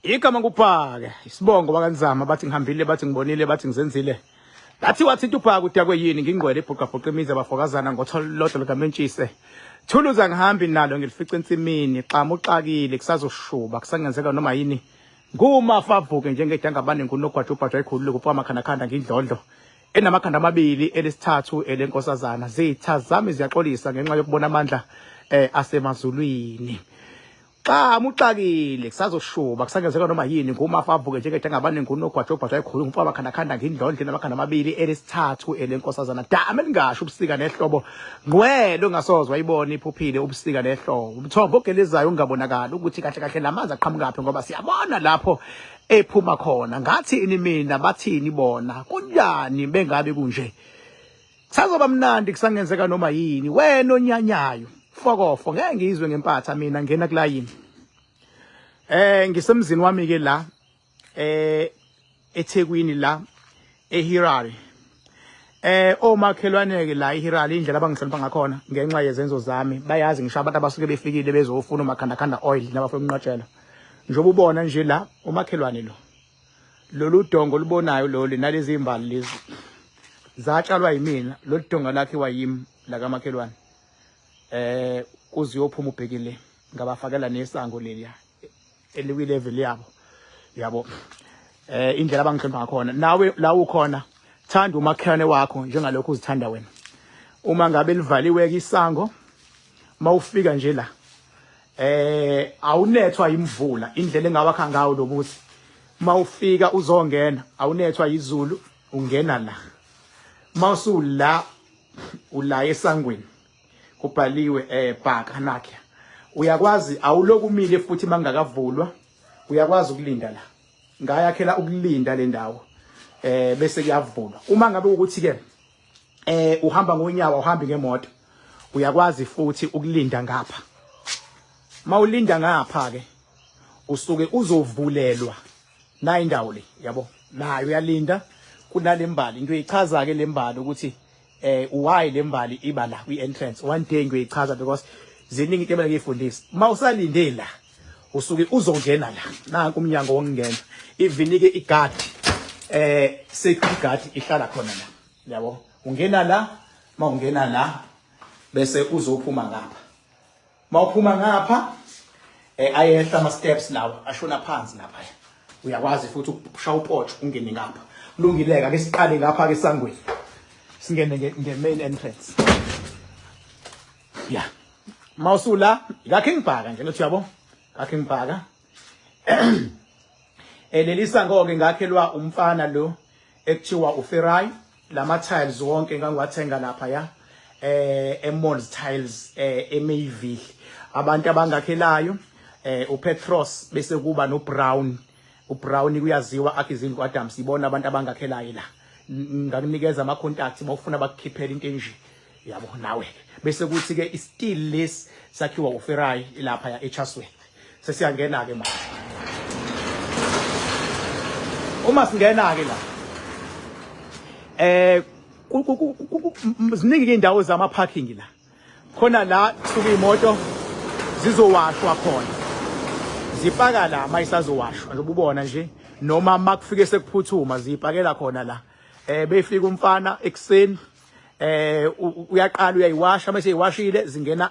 Igama kuphaka isibongo bakanzama bathi ngihambile bathi ngibonile bathi ngizenzile lathi wathi uphaka udakwe yini ngingqwele ibhuqabhuqa imizi abafokazana ngotholodlo likamentshise thuluza ngihambi nalo ngilifica ensimini xama uxakile kusazoshuba kusangenzeka noma yini ngumafa avuke njengedangabane ngunogwaja ubhaja ekhulu kupha amakhandakhanda ngindlondlo enamakhanda amabili elesithathu elenkosazana zitha zami ziyaxolisa ngenxa yokubona amandla asemazulwini xa muxakile kusazoshuba kusangenzeka noma yini ngumafa avuke njengedangabane ngunogwaja ubhaja ekhulu kupha amakhandakhanda ngindlondlo enamakhanda amabili elesithathu elenkosazana dama elingasho ubusika nehlobo ngwelo ngasozwa ayibona iphuphile ubusika nehlobo umthombo ogelezayo ungabonakala ukuthi kahle kahle lamanzi aqhamukaphi ngoba siyabona lapho ephuma khona ngathi ini mina bathini bona kunjani bengabe kunje sazoba mnandi kusangenzeka noma yini wena onyanyayo fokofo ngeke ngizwe ngempatha mina ngena kulayini ngisemzini wami ke la eThekwini la eHirari omakhelwane ke la eHirari indlela abangihlonipha ngakhona ngenxa yezenzo zami bayazi ngisho abantu abasuke befikile bezofuna umakhanda oil nabafuna umnqatshela njengoba ubona nje la umakhelwane lolu dongo lubonayo lo linalezi imbali lezi zatshalwa yimina lo dongo lakhe wayimi la kamakhelwane kuziyophuma ubhekile ngabafakela nesango leliya eliwi level yabo indlela abangihlonipha ngakhona nawe la ukhona thanda umakhelwane wakho njengalokho uzithanda wena uma ngabe livaliwe ke isango mawufika nje la awunethwa imvula indlela engawakha ngawo lobuthi mawufika uzongena awunethwa izulu ungena la mawusula ula esangweni kubhaliwe bhaka nakhe uyakwazi awulokumile futhi mangakavulwa uyakwazi ukulinda la ngayakhela ukulinda le ndawo bese kuyavulwa uma ngabe ukuthi ke uhamba ngonyawo uhambi ngemoto uyakwazi futhi ukulinda ngapha mawulinda ngapha ke usuke uzovulelwa na indawo le yabo nayo uyalinda kunalembali into eyichaza ke lembali ukuthi why lembali iba la kwi-entrance one day ngiyichaza because ziningi into ebengiyifundisa mawusalinde la usuke uzongena la nanku umnyango wokungena even ke igadi security guard ihlala khona la yabo ungena la mawungena la bese uzophuma ngapha mawuphuma ngapha ayehla ama steps lawa ashona phansi lapha uyakwazi futhi ukushaya upotsho ungene ngapha kulungileka ke siqale ngapha ke sangweni singene nge-main entrance ya mawusula ngakhe ngibhaka nje nothi yabo ngakhe ngibhaka leli sango ke ngakhelwa umfana lo ekuthiwa uFerai lama tiles wonke ngangiwathenga lapha ya eMalls Tiles eMayville abantu abangakhelayo uPetros bese kuba noBrown uBrown kuyaziwa akizini kwaDams sibona abantu abangakhelayo la ngakunikeza ama contact mawufuna bakukhiphela into enje yabo nawe bese kuthi ke isteel less sakhiwa uFerai lapha ya eChaswell sesiyangena ke manje uma singena ke la ziningi indawo zama parking la khona la suke imoto zizowashwa khona zipaka la mayisazowashwa njengoba ubona nje noma makufike sekuphuthuma zipakela khona la befika umfana ekseni uyaqala uyayiwasha mase yiwashile zingena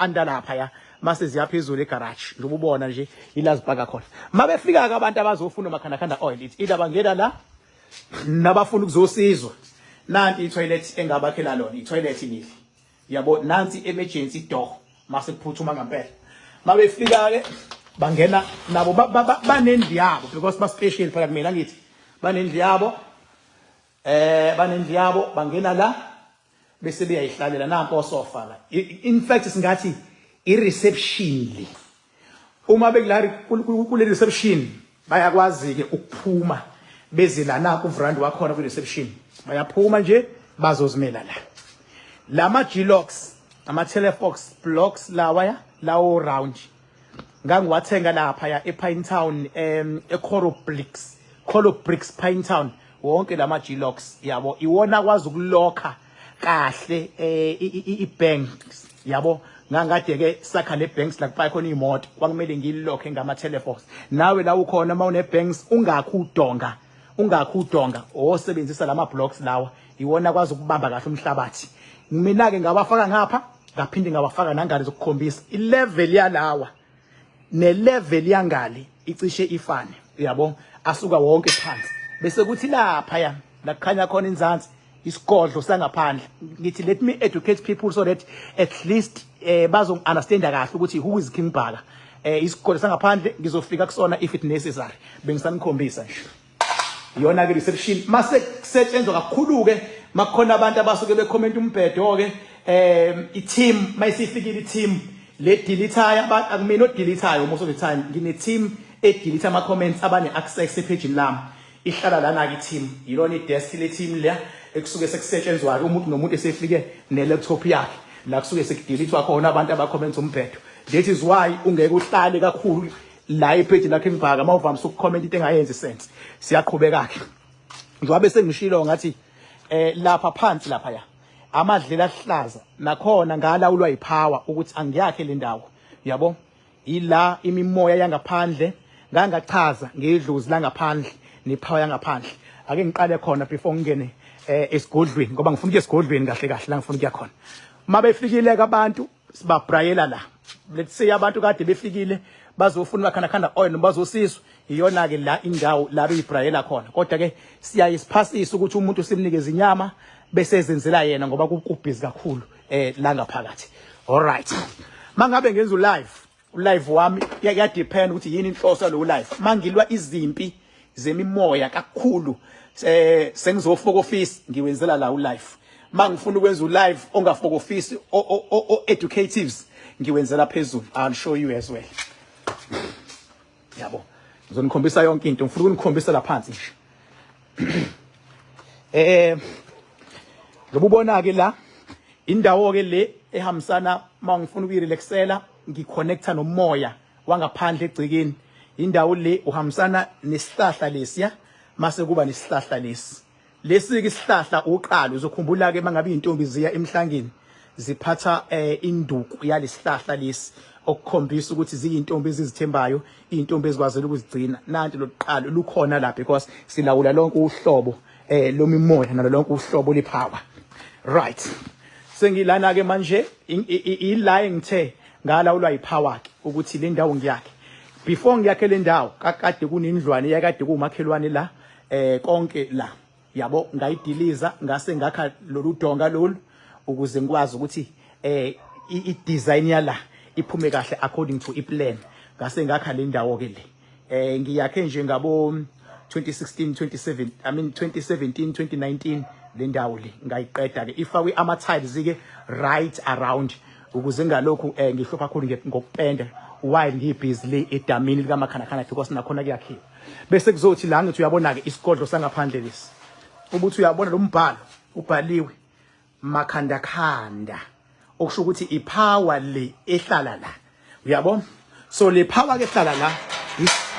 under lapha ya mase ziyaphezulu egarage njengoba ubona nje ilazipaka khona mabefika ke abantu abazofuna umakhanda oil ithi ila bangena la nabafuna ukuzosizwa nanti itoilet engabakhela lona itoilet nili yabo nanti emergency door mase kuphuthuma ngempela mabefika ke bangena nabo banendli yabo because ba special phela kumina ngithi banendli yabo banendli yabo bangena la bese beyayihlalela nampo sofa la in fact singathi i-reception le uma bekula kule reception bayakwazi ke ukuphuma bezela naku uvrand wakhona ku reception bayaphuma nje bazozimela la lama G-locks ama telefox blocks lawa lawo round ngangiwathenga lapha ya ePine Town eCoral Bricks Pine Town wonke lama G-locks yabo iwona kwazi ukulokha kahle ibanks yabo ngangade ke sakha le banks la kuba khona imoto kwakumele ngilokhe ngama telephones nawe la ukhona mawune banks ungakhudonga osebenzisa lama blocks lawa iwona kwazi ukubamba kahle umhlabathi mina ke ngawafaka ngapha ngaphinde ngawafaka nangale zokukhombisa ilevel yalawa nelevel yangale icishe ifane uyabo asuka wonke phansi bese kuthi lapha ya la kukhanya khona inzansi isigodlo sangaphandle ngithi let me educate people so that at least bazo understand kahle ukuthi who is King Bhaka isigodlo sangaphandle ngizofika kusona if it necessary bengisanikhombisa nje iyona ke reception mase kusetshenzwa kakhulu ke makukhona abantu abasuke becomment umbhedo ke i-team mayisifikile i-team le deletayo abantu akumina odeletayo most of the time ngine team edelete ama comments abane access page lami ihlala lana ke team yilona i-desk le team le ekusuke sekusetshenzwa ke umuntu nomuntu esefike ne laptop yakhe la kusuke sekudelete khona abantu abacomments umbhedo that is why ungeke uhlale kakhulu la ipage lakhe Mbhaka mawuvamisa ukucomment into engayenzi sense siyaqhubeka ke njengoba sengishilo ngathi lapha phansi lapha ya amadlela ahlaza nakhona ngalawulwa ipower ukuthi angiyakhe le ndawo yabo ila imimoya yangaphandle ngangachaza ngedluzi la ngaphandle nepower yangaphandle ake ngiqale khona before ngene esigodlweni ngoba ngifuna ukuya esigodlweni kahle kahle la ngifuna ukuya khona mabe fikile abantu sibabrayela la let's say abantu kade befikile bazofuna bakhana oil bazosizwa iyona ke la indawo la beyibrayela khona kodwa ke siyaye siphasisa ukuthi umuntu simnikeze inyama bese ezenzela yena ngoba kubhizi kakhulu la ngaphakathi alright mangabe ngenza live wami ya depend ukuthi yini inhloso lo live mangilwa izimpi zemimoya kakhulu sengizofaka office ngiwenzela la live mangifuna ukwenza live ongafaka office o educatives ngiwenzela phezulu I'll show you as well yabo ngizonikhombisa yonke into ngifuna ukunikhombisa la phansi nje ngobubona ke la indawo ke le ehambisana mangifuna ukuyirelaxela ngiconnecta nomoya wangaphandle egcikeni indawo le uhambisana nesihlahla lesiya mase kuba nesihlahla lesi ke isihlahla uqala uzokhumbula ke mangabe intombi ziya emhlangeni ziphatha induku yalesihlahla lesi okukhombisa ukuthi ziyintombi ezizithembayo intombi ezikwazi ukuzigcina nanti loqala lukhona la because silawula lonke uhlobo lomimoya nalo lonke uhlobo lepower right sengilana ke manje ila engithe ngalawulwa ipower ke ukuthi le ndawo ngiyakhe before ngiyakhe le ndawo kakade kunindlwane yakade kumakhelwane la konke la yabo ngayidiliza ngase ngakha lolu donga lolu ukuze ngikwazi ukuthi i-design yala iphume kahle according to iplan ngase ngakha le ndawo ke le ngiyakhe nje ngabo 2017 2019 le ndawo le ngayiqeda ke ifakwe ama tiles ke right around ukuze ngalokhu ngihlupha kakhulu ngokupenda while ngibusy le edamini lika makhanakhana because nakhona kuyakhiwa bese kuzothi la ngithi uyabona ke isigodlo sangaphandle lesi ubuthi uyabona lo mbhalo ubhaliwe makhandakhanda okusho ukuthi ipower le ehlala la uyabona so le power ke ehlala la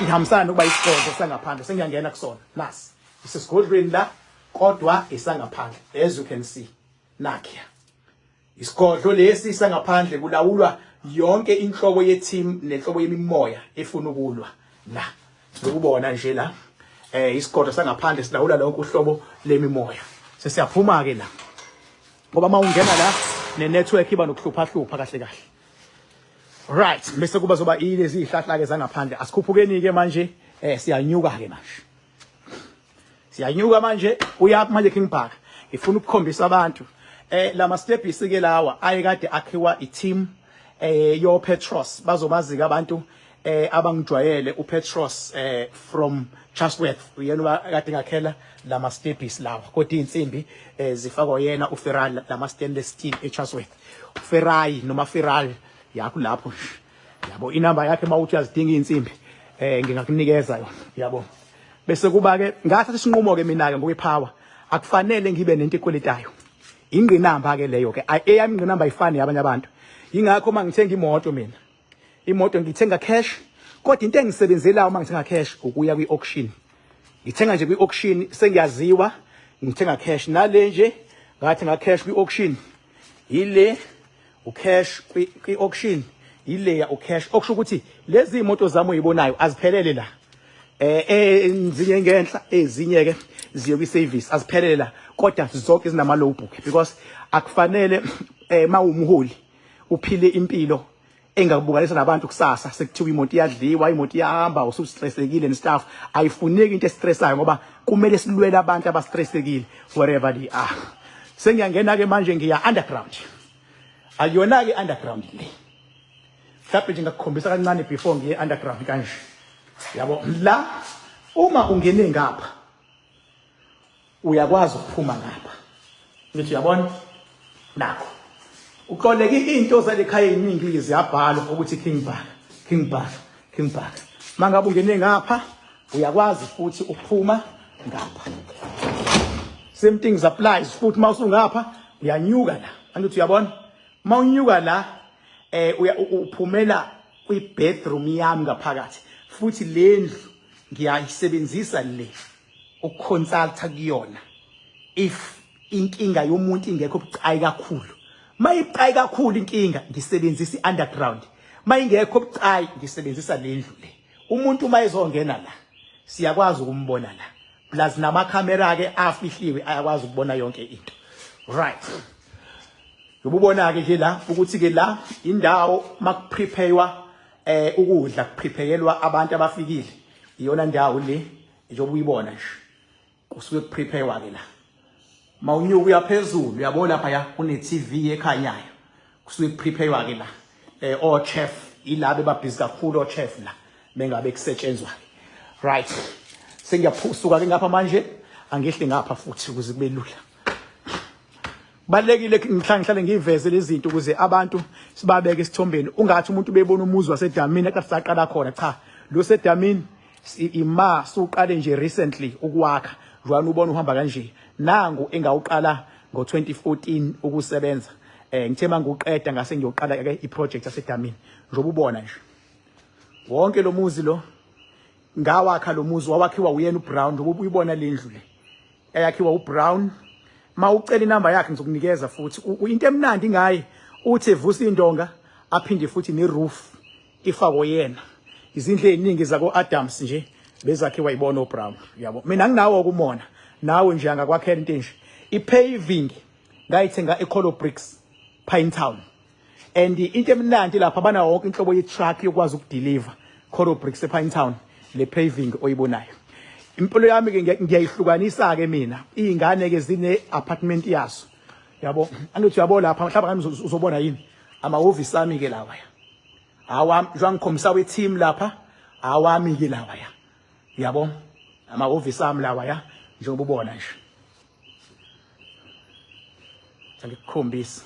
ihambisana ukuba isigodlo sangaphandle sengiyangena kusona nasi isesigodlweni la kodwa isangaphandle as you can see nakhe isigodlo lesi sangaphandle kulawulwa yonke inhlobo ye-team nenhlobo yemimoya efuna ukulwa la ukubona nje la isigodlo sangaphandle silawula lonke uhlobo lemimoya sesiyaphuma ke la ngoba mawungena la ne-network iba nokuhlupha kahle kahle right bese kuba zoba ilezi ihlahla ke zangaphandle asikhuphukeni ke manje siyanyuka ke manje siyanyuka manje uyaphi manje King Bhaka ngifuna ukukhombisa abantu lama steps ke lawa ayekade akhiwa i-team yo Petros bazobazi ke abantu abangijwayele uPetros from Chatsworth uyena kade ngakhela lama steps lawa kodwa insimbi zifakwa yena uFerrari lama stainless steel eChatsworth uFerrari noma Ferrari yakho lapho yabo inamba yakhe mawuthi uyazidinga insimbi ngingakunikeza yona yabo bese kuba ke ngathatha isinqumo ke mina ke ngokwepower akufanele ngibe nento ekweletayo ingqinamba ke leyo ke eyami ingqinamba ayifani yabanye abantu ingakho mangithenga imoto mina imoto ngithenga cash kodwa into engisebenzelayo mangithenga cash ukuya kwi-auction ngithenga nje kwi-auction sengiyaziwa ngithenga cash nale nje ngathi nga cash kwi-auction ile ucash kwi-auction ileya ucash okusho ukuthi lezi imoto zami oyibonayo aziphelele la ezinye ngenhla ezinye ke ziyo kwi-service aziphelele la kodwa zonke zinama low book because akufanele mawumholi uphile impilo engakubukalisa nabantu kusasa sekuthiwa imoto iyadliwa imoto iyahamba usustressekile nestaff ayifuneki into estressayo ngoba kumele silwele abantu abastressekile wherever they are. Sengiyangena ke manje ngiya underground ayona ke underground le mhlawumbe nje ngakukhombisa kancane before ngiye underground kanje yabo la uma ungene ngapha uyakwazi ukuphuma ngapha ngithi uyabona nakho uqoleke into zalekhaya eziningi ziyabhala ukuthi King Park mangabe ungene ngapha uyakwazi futhi ukuphuma ngapha same things applies futhi mawusungapha uyanyuka la angithi uyabona mawunyuka la uphumela kwi-bedroom yami ngaphakathi futhi lendlu ngiyayisebenzisa le ukuconsulta kuyona if inkinga yomuntu ingekho bucayi kakhulu mayibucayi kakhulu inkinga ngisebenzisa i-underground mayingekho bucayi ngisebenzisa lendlu le umuntu mayezongena la siyakwazi ukumbona la plus namakhamera ke afihliwe ayakwazi ukubona yonke into right ububona ke nje la ukuthi ke la indawo makupreparewa ukudla kupreparelwa abantu abafikile iyona ndawo le njengoba uyibona nje kusuke kupreparewa ke la mawunyuka uyaphezulu uyabona lapha kune TV ekhanyayo kusuke kupreparewa ke la o chef ilabe babhizi kakhulu o chef la mengabe kusetshenzwa right sengiyaphusuka ke ngapha manje angihle ngapha futhi ukuze kube lula balekile ngihlale ngiveze lezi zinto ukuze abantu sibabeke isithombeni ungathi umuntu bebona umuzi waseDamini akasaqala khona cha lo seDamini ima suqale nje recently ukuwakha jwana ubona uhamba kanje nangu engawuqala ngo2014 ukusebenza ngithe manguqeda ngase ngiyoqala ke iproject yaseDamini njoba ubona nje wonke lo muzi lo ngawakha lo muzi wawakhiwa uyena uBrown njoba uyibona lendlu le eyakhiwa uBrown mawucela inamba yakhe ngizokunikeza futhi into emnandi ngaye uthi evusa indonga aphinde futhi neroof ifakwe yena izindle eziningi zako Adams nje bezakhiwa ibona uBrown yabo mina nginawo kumona nawe nje angakwakhela into nje ipaving ngayithenga eColo Bricks Pinetown and into emnandi lapha bana wonke inhlobo ye-truck yokwazi ukudeliver Colo Bricks ePinetown le paving oyibonayo impilo yami ke ngiyayihlukanisa ke mina izingane ke zine apartment yaso yabo angithi uyabona lapha mhlawumbe ngami uzobona yini amahhovisi ami ke lawa awami njengikhombisa we-team lapha awami ke lawa yabo amahhovisi ami lawa njengoba ubona nje ngikukhombisa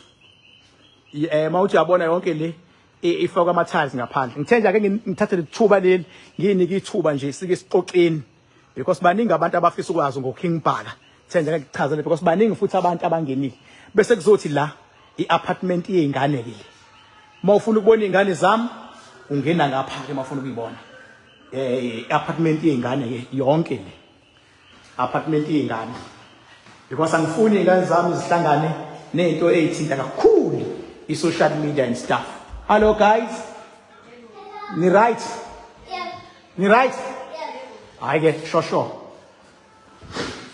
mawuthi uyabona yonke le ifaka ama-tiles ngaphandle ngithe nje ake ngithathe lithuba leli nginike ithuba nje sike sixoxeni because baningi abantu abafisa ukwazi ngoKing Park thenje ake kuchazele because baningi futhi abantu abangenile bese kuzothi la iapartment yezingane ke mawufuna ukubona izingane zami ungena ngapha ke mawufuna ukuyibona iapartment yezingane ke yonke le apartment yezingane because angifuni izingane zami zihlangane nezinto ezithinta kakhulu i-social media and stuff. Hello guys, ni right? Ni right? Hayi ke shosho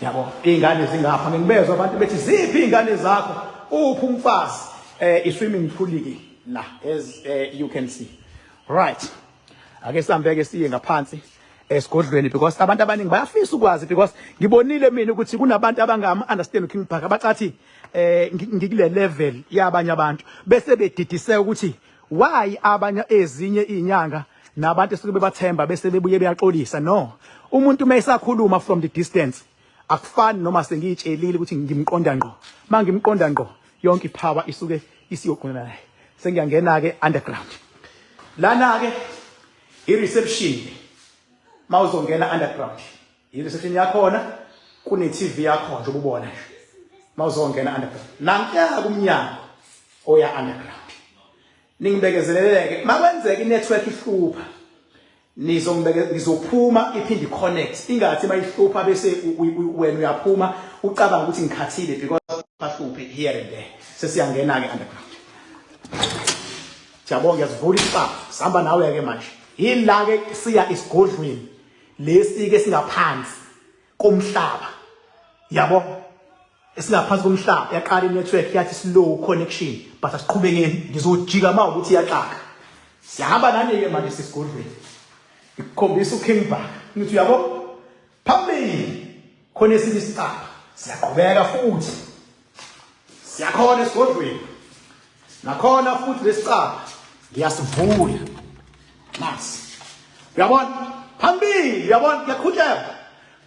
yabo izingane zingapha ngibezwe abantu bethi ziphi izingane zakho uphi umfazi i-swimming pool ke la as you can see right ake sihambeke siye ngaphansi esigodlweni because abantu abaningi bayafisa ukwazi because ngibonile mina ukuthi kunabantu abangama understand uKing Park abacathi ngikule level yabanye abantu bese bedidiseka ukuthi why abanye ezinye izinyanga nabantu esuke bebathemba bese bebuye beyaxolisa no umuntu mayesakhuluma from the distance akufani noma sengiyitshelile ukuthi ngimqonda ngqo mangimqonda ngqo yonke ipower isuke isiyoqona naye sengiyangena ke underground lana ke i-reception mawuzongena underground i-reception yakhona kune TV yakho nje ububona nje mawuzongena underground nankuya kumnyango oya underground ningibekezeleleke makwenzeka inetwork ihlupha nizophuma iphinde connect ingathi mayihlupha bese wena uyaphuma ucabanga ukuthi ngikhathile because bahluphe here and there sesiyangena ke underground Jabonga yasivula isicaba sihamba nawe ke manje yila ke siya esigodlweni lesi ke singaphansi komhlaba yabo esingaphansi komhlaba yaqala inetwork yathi slow connection but asiqhubekeni ngizojika ma ukuthi iyaxaka sihamba nani ke manje sesigodlweni ikukhombisa uKing Bhaka ngithi yabo phambili khona esinye isicaba siyaqhubeka futhi siyakhona esigodlweni nakhona futhi lesicaba ngiyasivula nasi uyabona phambili uyabona kuyakhutshela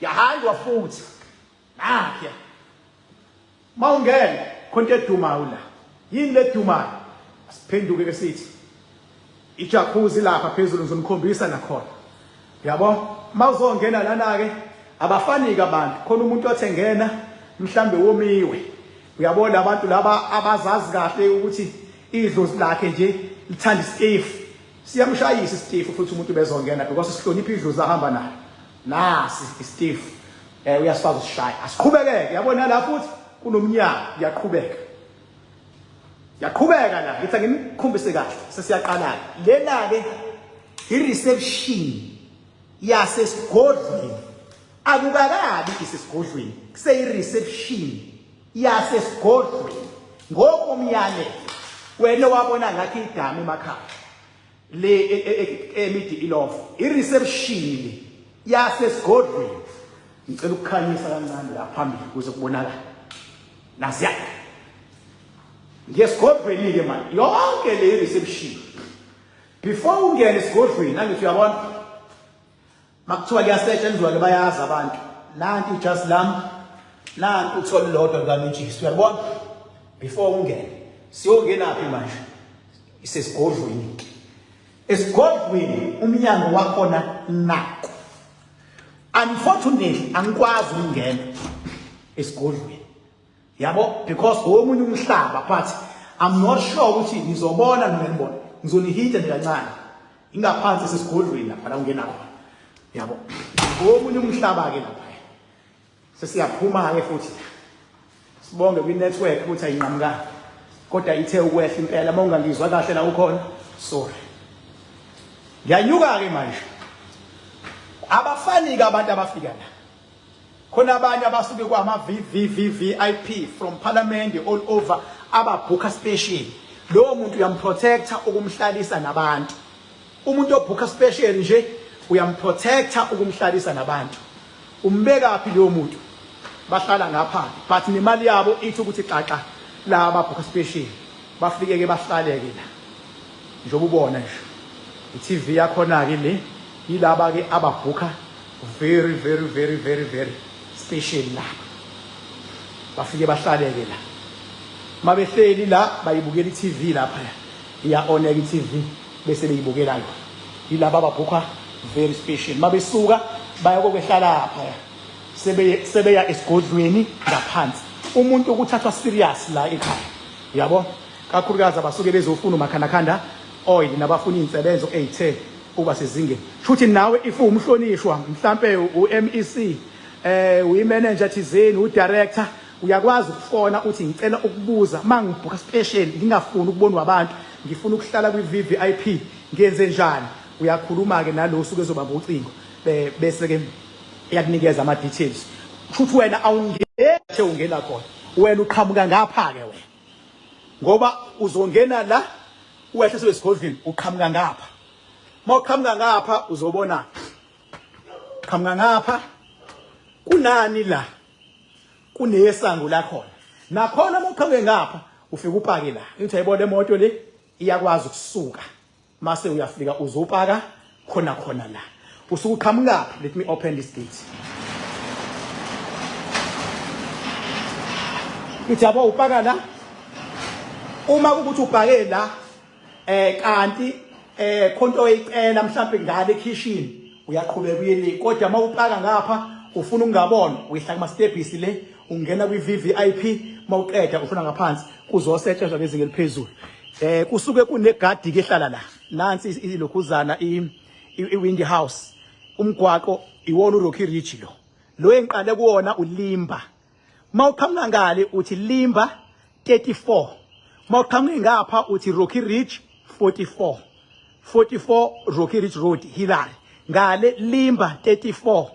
yahanjwa futhi nakhe mawungena khonto edumayo la yini ledumayo asiphenduke ke sithi ijacuzzi lapha phezulu ngizomkhombisa nakhona uyabona mawuzongena lana ke abafani ke abantu khona umuntu othe ngena mhlambe womiwe uyabona abantu laba abazazi kahle ukuthi idlozi lakhe nje lithanda istiff siyamshayisa istiff futhi umuntu bezongena because sihlonipha idlozi ahamba nayo nasi istiff uyasifaka usishaya asiqhubekeke yabona la futhi kunomnyango yaqhubeka la ngithi ngimkhombise kahle sesiyaqala lena ke i-reception yasesigodlweni akukakabi isesigodlweni kuseyi-reception yasesigodlweni ngokomyalelo wena wabona ngathi idama emakhaya le emidi ilofu i-reception yasesigodlweni ngicela ukukhanyisa kancane la phambili ukuze kubonakala nasiya ngesigodlweni ke manje yonke le reception before ungene esigodlweni angithi uyabona makuthiwa kuyasetshenzwa ke bayazi abantu nanti just lam nanti uthola lodwa kaMntshisi uyabona before ungene siyongena phi manje isesigodlweni esigodlweni umnyango wakhona nako unfortunately angikwazi ukungena esigodlweni yabo because omunye umhlaba but I'm not sure ukuthi ngizobona noma ngibona ngizonihita nje kancane ingaphansi sesigodlweni lapha la ungena khona yabo omunye umhlaba ke lapha sesiyaphuma ke futhi sibonge kwi network ukuthi ayinqamukanga kodwa ithe ukwehla impela mawungangizwa kahle la ukhona sorry ngiyanyuka ke manje abafani ke abantu abafika la khona abanye abasuke kwama VIP from parliament all over ababhuka special lo muntu uyamprotecta ukumhlalisa nabantu umuntu obhuka special nje uyamprotecta ukumhlalisa nabantu umbeka phi lo muntu bahlala ngapha but nemali yabo ithi ukuthi xaxa la ababhuka special bafike ke bahlaleke la njengoba ubona nje iTV yakhona ke le yilaba ke ababhuka very special la bafike bahlaleke la mabehleli la bayibukela iTV lapha iya oneka iTV bese beyibukela yo yilaba ababhuka very special mabesuka baya kokwehlala lapha sebeya esigodlweni ngaphansi umuntu ukuthathwa serious la ekhaya yabo kakhulukazi abasuke bezofuna umakhanda oil nabafuna insebenzo e10 uba sezingeni futhi nawe if umhlonishwa mhlambe uMEC uyimanager thizeni udirector uyakwazi ukufona uthi ngicela ukubuza mangibhuka special ngingafuni ukubonwa abantu ngifuna ukuhlala kwi-VIP ngenze njani uyakhuluma ke nalo suke ezobamba ucingo bese ke iyakunikeza ama details futhi wena awungeke ungena khona wena uqhamuka ngapha ke wena ngoba uzongena la uwehle sesigodlweni uqhamuka ngapha mawuqhamuka ngapha uzobona qhamuka ngapha kunani la kunesango la khona nakhona mawuqhamuke ngapha ufika upake la uthi ayibona imoto le iyakwazi ukusuka mase uyafika uzopaka khona la usuke uqhamuka. Let me open this gate. Uthi yabo upaka la uma ukuthi upake la kanti khonto oyicela mhlawumbe ngale kitchen uyaqhubeka uyele kodwa mawupaka ngapha ufuna ungabona uyihla kuma steps le ungena kwi VIP mawuqeda ufuna ngaphansi kuzosetshenzwa ngezinga eliphezulu kusuke kunegadi ke ehlala la nansi ilokhuzana iWindy House umgwaqo iwona uRocky Ridge lo enqale kuona uLimba mawuqhamuka ngale uthi Limba 34 mawuqhamuka ngapha uthi Rocky Ridge 44 Rocky Ridge Road Hillary ngale Limba 34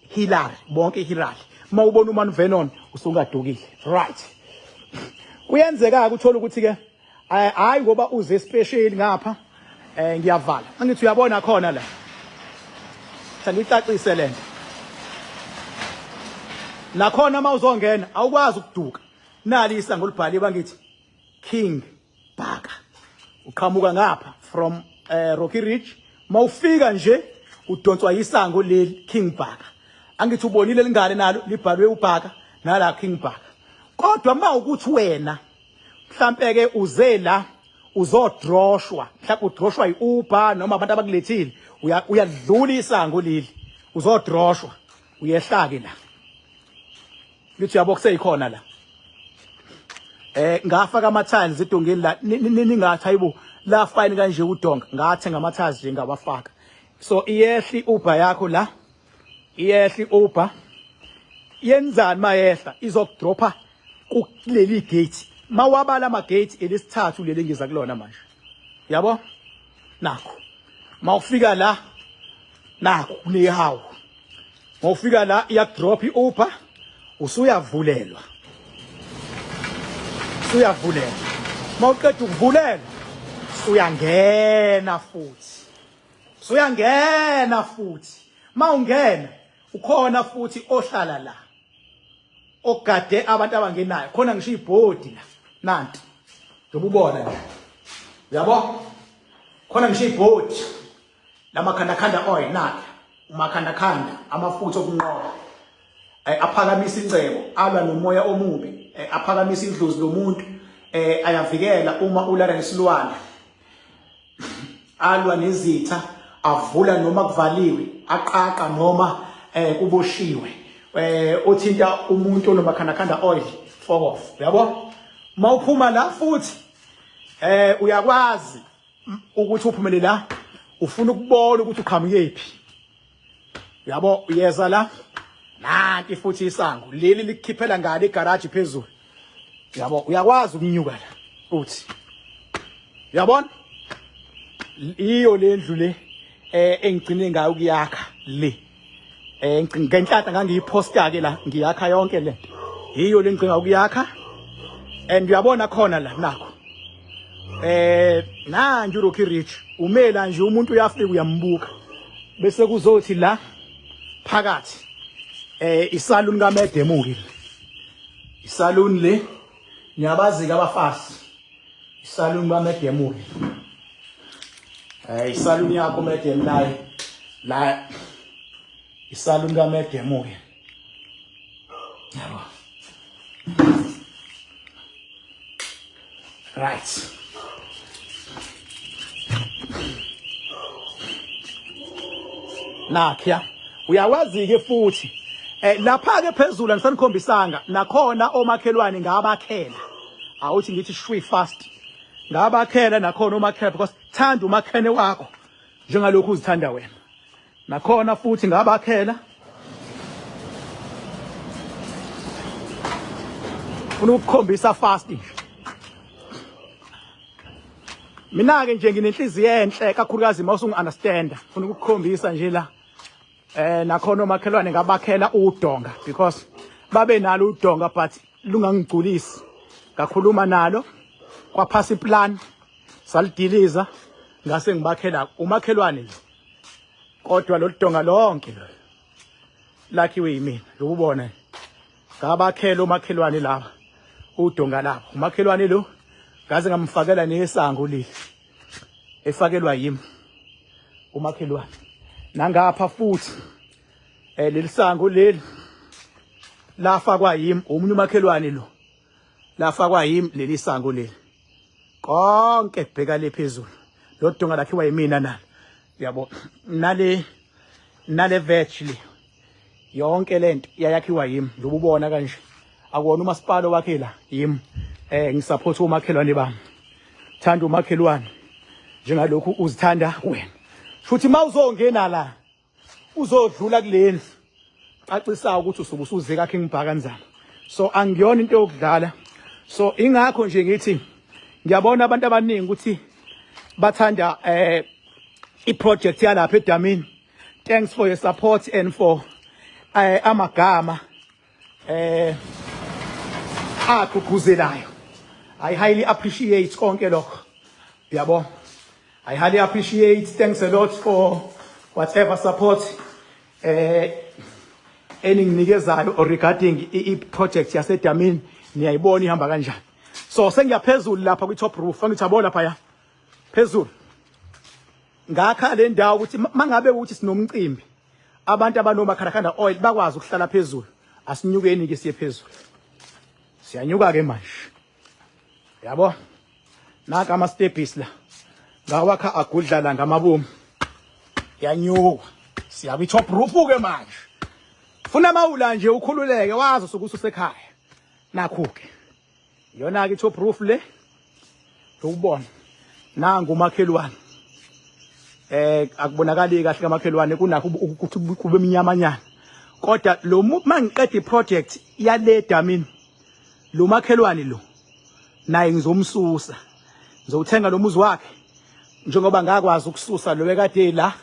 Hillary bonke Hillary mawubona uMan Vernon usungadukile right kuyenzeka ukuthola ukuthi ke hayi ngoba uze special ngapha ngiyavala angithi uyabona khona la sangicacise lento nakhona mawuzongena awukwazi ukuduka nali isango libhaliwe bangithi King Bhaka uqhamuka ngapha from Rocky Ridge mawufika nje udonswa isango leli King Bhaka angithi ubonile lingane nalo libhalwe uBhaka nala King Bhaka kodwa mawukuthi wena mhlambe ke uze la uzodroshwa mhlawumbe udroshwa iUber noma abantu abakulethile uyadlula isango leli uzodroshwa uyehla ke la lithi yabo kuseyikhona la ngafaka amathiles edongeni la ningathi hayibo la fine kanje udonga ngathenga amathiles nje ngabafaka so iyehli Uber yakho la iyehli Uber yenzani mayehla izokudropa kuleli gate mawabala ama gate elesithathu leli ngiza kulona manje yabo nakho mawufika la nakho kunehawu mawufika la iyadrop iUber usuyavulelwa mawuqeda ukuvulelwa uyangena futhi mawungena ukhona futhi ohlala la ogade abantu abangenayo khona ngisho ibhodi la nanti ngibubona la yabo khona ngisho ibhodi lamakhanda oil nakhe umakhanda amafutha okunqoba aphakamisa incebo alwa nomoya omubi aphakamisa indlozi lomuntu ayavikela uma ulala nesilwane alwa nezitha avula noma kuvaliwe aqaqa noma kuboshiwe othinta umuntu onomakhanda oil fuck off yabo mawuphuma la futhi uyakwazi ukuthi uphumele la ufuna ukubona ukuthi uqhamukephi yabo uyeza la nanti futhi isango leli likukhiphela ngale egarage phezulu yabo uyakwazi ukunyuka la uthi yabona iyo lendlu le engigcine ngayo ukuyakha le ngenhlahla ngangiyiposta ke la ngiyakha yonke le iyo lengcinga ukuyakha and uyabona khona la nakho nanje uRocky Ridge umela nje umuntu uyafika uyambuka bese kuzothi la phakathi isaluni kaMedemuki isaluni le niyabazi kabafazi isaluni kaMedemuki isaluni yakho Medem naye la isaluni kaMedemuki yabo right nakhya uyawazi ke futhi lapha ke phezulu angisanikhombisanga nakhona omakhelwane ngabakhela awuthi ngithi shwi fast ngabakhela nakhona omakhela because thanda umakhene wakho njengalokhu uzithanda wena nakhona futhi ngabakhela ufuna ukukhombisa fast mina ke nje nginenhliziyo enhle kakhulukazi mawusungu understand ufuna ukukhombisa nje la nakhona omakhelwane ngabakhela udonga because babe nalo udonga but lungangigculisi ngakhuluma nalo kwaphasa iplan salidiliza ngase ngibakhela umakhelwane nje kodwa lo donga lonke lo lakhiwe yimina lokubona ngabakhela umakhelwane laba udonga lapho umakhelwane lo ngaze ngamfakela nesango leli efakelwa yimi umakhelwane nangapha futhi lelisango leli lafakwa yimi umunye umakhelwane lo lafakwa yimi leli sango leli konke bheka le phezulu lo donga lakhiwa yimina nalo yabo nale veggie yonke lento iyakhiwa yimi lokubona kanje akuwona umasipala wakhe la yimi ngisupport umakhelwane bami thanda umakhelwane njengalokhu uzithanda wena futhi mawuzongena la uzodlula kulendlu acisa ukuthi usuke usuze kakhe ngibhaka kanjani so angiyona into yokudlala so ingakho nje ngithi ngiyabona abantu abaningi ukuthi bathanda i-project yalapha eDamini. Thanks for your support and for amagama agqugquzelayo. I highly appreciate konke lokho. Yabo. I highly appreciate. Thanks a lot for whatever support eninginikezayo regarding i-project yaseDamini. Niyayibona ihamba kanjani. So sengiyaphezulu lapha kwi-top roof. Angithi yabo lapha ya. Phezulu. Ngakha le ndawo ukuthi mangabe ukuthi sinomcimbi abantu abanomakharakhanda oil bakwazi ukuhlala phezulu. Asinyukeni ke siye phezulu. Siyanyuka ke manje. Yabo. Naka ama stepis la. Ngawakha agudlala ngamabomu. Yanyuka. Siya kwi-top roof ke manje. Funa mawula nje ukhululeke wazi ukuthi usekhaya. Nakho-ke. Yona ke top roof le. Ukubona. Nangu umakhelwane. Akubonakali kahle kamakhelwane kunakho ukuthi kube eminyamanyana. Kodwa lo mangiqeda iproject yale Damini. Lo makhelwane lo naye ngizomsusa. Ngizothenga lo muzi wakhe. Njengoba ngakwazi ukususa lo bekade la.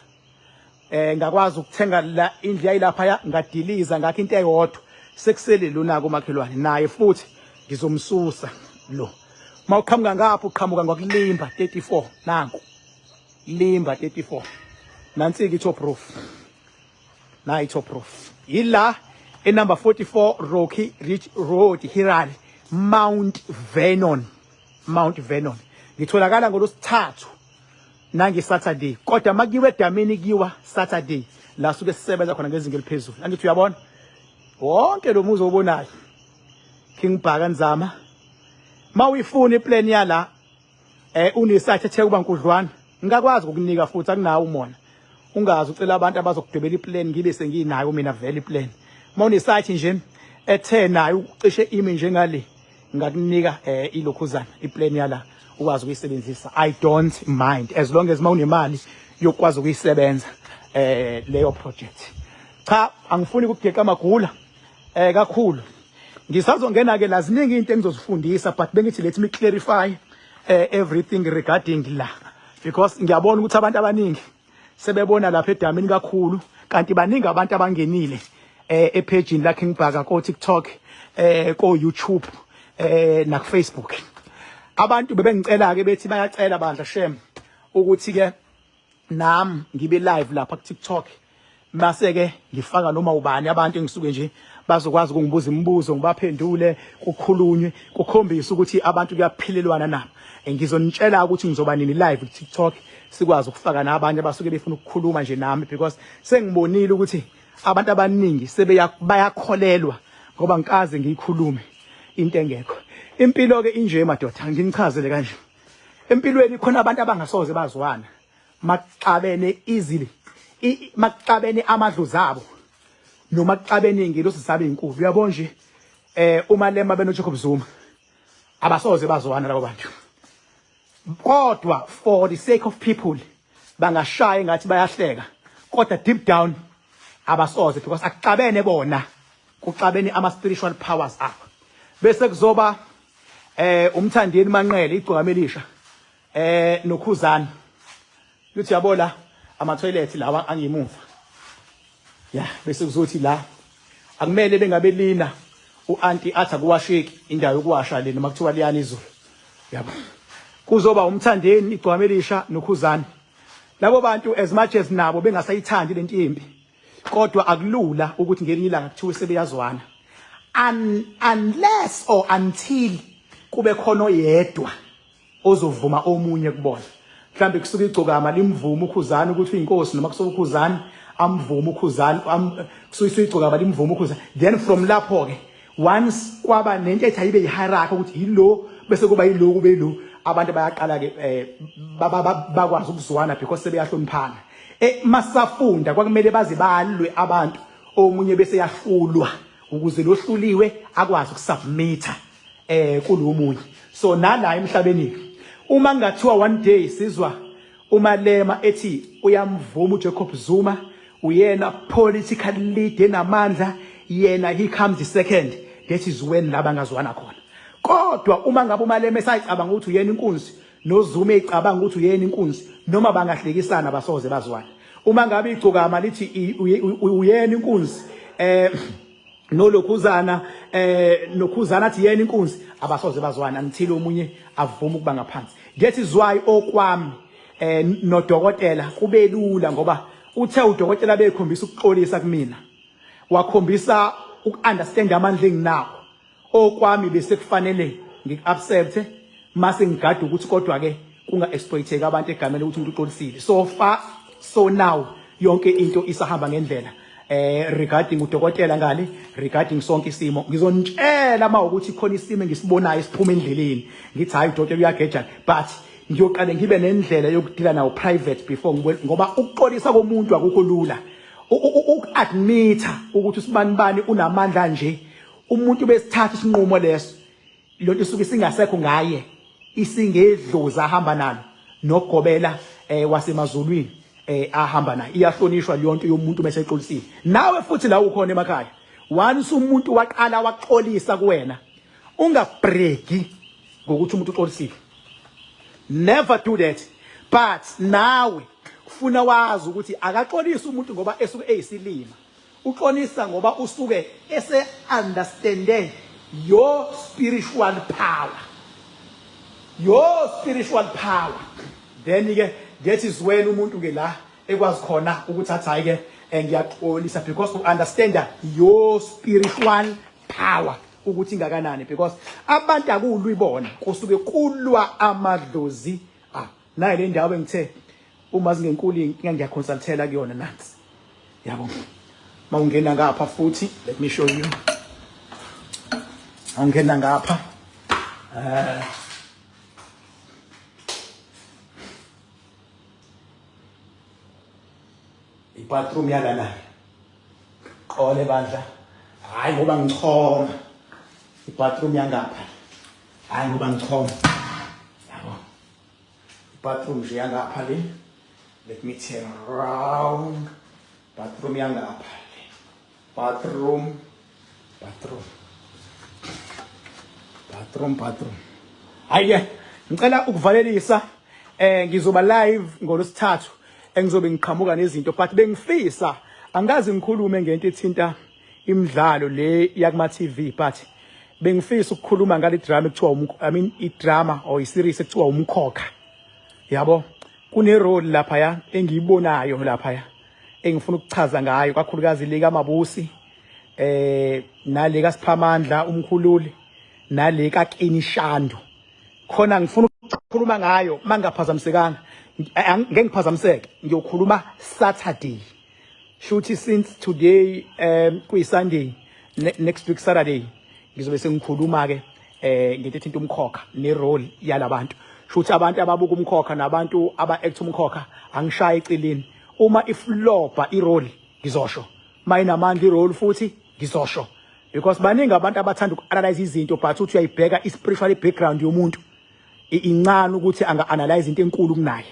Ngakwazi ukuthenga la indlu yayilapha ngadiliza ngakho into eyodwa. Sekusele lo nako umakhelwane naye futhi ngizomsusa lo. Mawuqhamuka ngapha uqhamuka ngokulimba 34 nanku. Limba 34. Nansi ke top roof. Nayi top roof. Yila number 44 Rocky Ridge Road Hirali Mount Vernon. Mount Vernon. Ngitholakala ngolosithathu nangi Saturday. Kodwa makiwe eDamini kiwa Saturday. La suke sisebenza khona ngezinga eliphezulu. Angithi uyabona? Wonke lo muzi obonayo. King Bhakanzama. Mawuyifuna iplan yala unesakhe ethe kuba nkudlwana. Ngakwazi ukukunika futhi akunawo umona. Ungazi ucela abantu abazokudebela iplan ngibe senginayo mina vele iplan. Mawunesakhe nje ethe nayo ucishe imi njengale ngakunika ilokhuzana iplan yala ukwazi ukuyisebenzisa. I don't mind as long as mawunemali yokwazi ukuyisebenza leyo project. Cha angifuni ukugeqa amagula kakhulu. Ngisazongena ke laziningi into engizozifundisa but bengithi let me clarify everything regarding la because ngiyabona ukuthi abantu abaningi sebebona lapha eDamini kakhulu kanti baningi abantu abangenile epage la King Bhaka ko TikTok ko YouTube na Facebook. Abantu bebengicela ke bethi bayacela bandla shem ukuthi ke nami ngibe live lapha ku TikTok mase ke ngifaka noma ubani abantu engisuke nje bazokwazi ukungibuza imibuzo ngibaphendule kukhulunywe kukhombisa ukuthi abantu kuyaphilelwana nabo. Ngizonitshela ukuthi ngizoba nini live ku TikTok sikwazi ukufaka nabanye abasuke befuna ukukhuluma nje nami because sengibonile ukuthi abantu abaningi bayakholelwa ngoba ngikaze ngiyikhulume into engekho. Impilo ke inje madoda nginichazele kanje. Empilweni khona abantu abangasoze bazwana maqabene easily maqabene amadlozi abo noma kuxabene ngilo sisabe inkulu. Uyabona nje uMalema benoJacob Zuma abasoze bazwana labo bantu. Kodwa for the sake of people bangashaya ngathi bayahleka. Kodwa deep down abasoze because akuxabene bona kuxabene ama spiritual powers abo. Bese kuzoba umthandeni Manqele igcokama elisha nokhuzana. Luthi yabola ama toilet lawa angimuva. Yeah, bese kuzothi la akumele bengabelina uanti athi akuwasheki indawo yokuwasha le noma kuthiwa liyani izulu. Yabo. Kuzoba umthandeni igcokama elisha nokhuzana. Labo bantu as much as nabo bengasayithandi lento impi. Kodwa akulula ukuthi ngelinye ilanga kuthiwe sebeyazwana. Unless or until kube khona oyedwa ozovuma omunye kubona. Mhlambe kusuka igcokama limvuma ukhuzana ukuthi uyinkosi noma kusuka ukhuzana amvuma ukhuzana kusuka igcokama limvuma ukhuzana. Then from lapho ke once kwaba nento ethi ayibe yihierarchy ukuthi yilo bese kuba yilo kube lo abantu bayaqala ke bakwazi ukuzwana because sebeyahloniphana. Masafunda kwakumele baze balwe abantu omunye bese yahlulwa ukuze lohluliwe akwazi ukusubmita kulomunye. So nala emhlabeni uma ngathiwa one day sizwa uMalema ethi uyamvuma uJacob Zuma uyena political leader enamandla yena he comes the second, that is when laba ngazwana khona. kodwa uma ngabe umaleme esayicabanga ukuthi uyena inkunzi noZuma ecabanga ukuthi uyena inkunzi noma bangahlekisana basoze bazwana. Uma ngabe igcokama lithi uyena inkunzi nokhuzana athi yena inkunzi abasoze bazwana until omunye avuma ukuba ngaphansi. That is why okwami nodokotela kube lula ngoba uthe udokotela bekhombisa ukuxolisa kumina wakhombisa ukunderstand amandla enginawo okwami bese kufanele ngikuaccept mase ngigada ukuthi kodwa ke kunga exploiteka abantu egameni ukuthi umuntu uxolisile. So far so now yonke into isahamba ngendlela regarding udokotela ngale regarding sonke isimo ngizontshela mawukuthi khona isimo ngisibonayo isiphuma endleleni ngithi hayi udokotela uyageja but ngiyoqale ngibe nendlela yokudila nawo private before ngoba ukuxolisa komuntu akukho lula uku-admita ukuthi usibanibani unamandla nje umuntu besithatha isinqumo leso lonto isuke singasekho ngaye isingedloza ahamba nalo nokugobela wasemazulwini ahamba naye iyahlonishwa leyonto yomuntu bese exolisile. Nawe futhi la ukhona emakhaya once umuntu waqala waxolisa kuwena ungabreki ngokuthi umuntu uxolisile. Never do that. But nawe ufuna wazi ukuthi akaxolisa umuntu ngoba esuke eyisilima. Uxolisa ngoba usuke ese understande your spiritual power. Your spiritual power. Then ke that is when umuntu ke la ekwazi khona ukuthi athi hayi ke ngiyaxolisa because you understand your spiritual power ukuthi ingakanani because abantu akuluyibona kusuke kulwa amadlozi naye le ndawo engithe uma zingenkulu ngiyaconsultela kuyona nansi yabo mawungena ngapha futhi let me show you mawungena ngapha ibathroom yalana qole bandla hayi ngoba ngichoma ibathroom yangapha hayi ngoba ngichoma yabo ibathroom nje yangapha le let me turn around bathroom yangapha bathroom hayi ngicela ukuvalelisa ngizoba live ngolosithathu engizobe ngiqhamuka nezinto but bengifisa angazi ngikhulume ngento ethinta imidlalo le yakuma TV but bengifisa ukukhuluma ngale drama ekuthiwa idrama or iseries ekuthiwa umkhokha yabo kune role lapha ya engiyibonayo lapha ya engifuna ukuchaza ngayo kakhulukazi leka Mabusi naleka Siphamandla umkhululi naleka Kinishando khona ngifuna ukukhuluma ngayo mangaphazamisekanga ngeke ngiphazamiseke ngiyokhuluma Saturday shuthi since today kuyi Sunday next week Saturday ngizobe sengikhuluma ke ngento ethinta umkhokha ne role yalabantu shuthi abantu ababuka umkhokha nabantu aba-act umkhokha angishaya eceleni uma iflopa irole ngizosho mayinamandla irole futhi ngizosho because baningi abantu abathanda uku-analyze izinto but uthi uyayibheka i-spiritual background yomuntu incane ukuthi anga-analyze into enkulu kunaye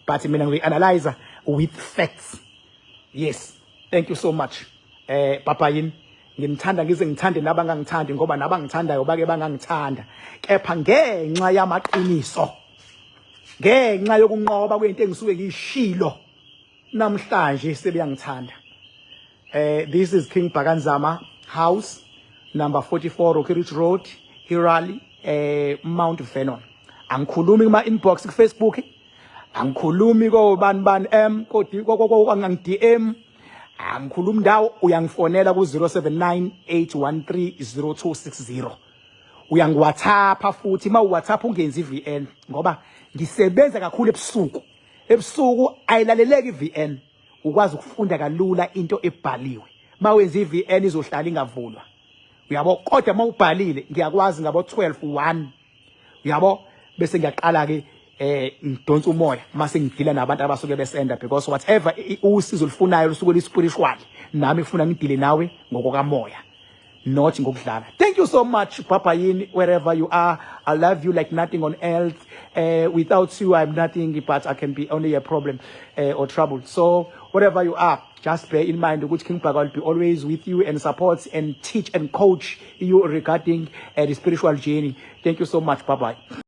but mina ngiyi-analyzer with facts. Yes, thank you so much Papa yini ngimthanda ngize ngithande nabangangithandi ngoba nabangithandayo bake bangangithanda kepha ngenxa yamaqiniso ngenxa yokunqoba kwento engisuke ngishilo namhlanje sebeyangithanda. This is King Bhakanzama house number 44 Rocky Ridge Road Hirali Mount Vernon. Angikhulumi kuma inbox ku Facebook angikhulumi ko bani ko DM angikhulumi ndawo uyangifonela ku 0798130260 uyangiwhatsappa futhi WhatsApp ungenzi VN ngoba ngisebenza kakhulu ebusuku ayilaleleki VN ukwazi ukufunda kalula into ebhaliwe mawenza iVN izohlala ingavulwa uyabo kodwa mawubhalile ngiyakwazi ngabo 12:1 uyabo bese ngiyaqala ke ngidonsa umoya mase ngidila nabantu abasuke besenda because whatever usizo lifunayo lusuke lispiritual nami ngifuna ngidile nawe ngokokamoya not ngokudlala. Thank you so much Papa yini wherever you are. I love you like nothing on earth. Without you I'm nothing but I can be only a problem or trouble. So wherever you are, just bear in mind that King Bhaka will be always with you and supports and teach and coach you regarding the spiritual journey. Thank you so much. Bye-bye.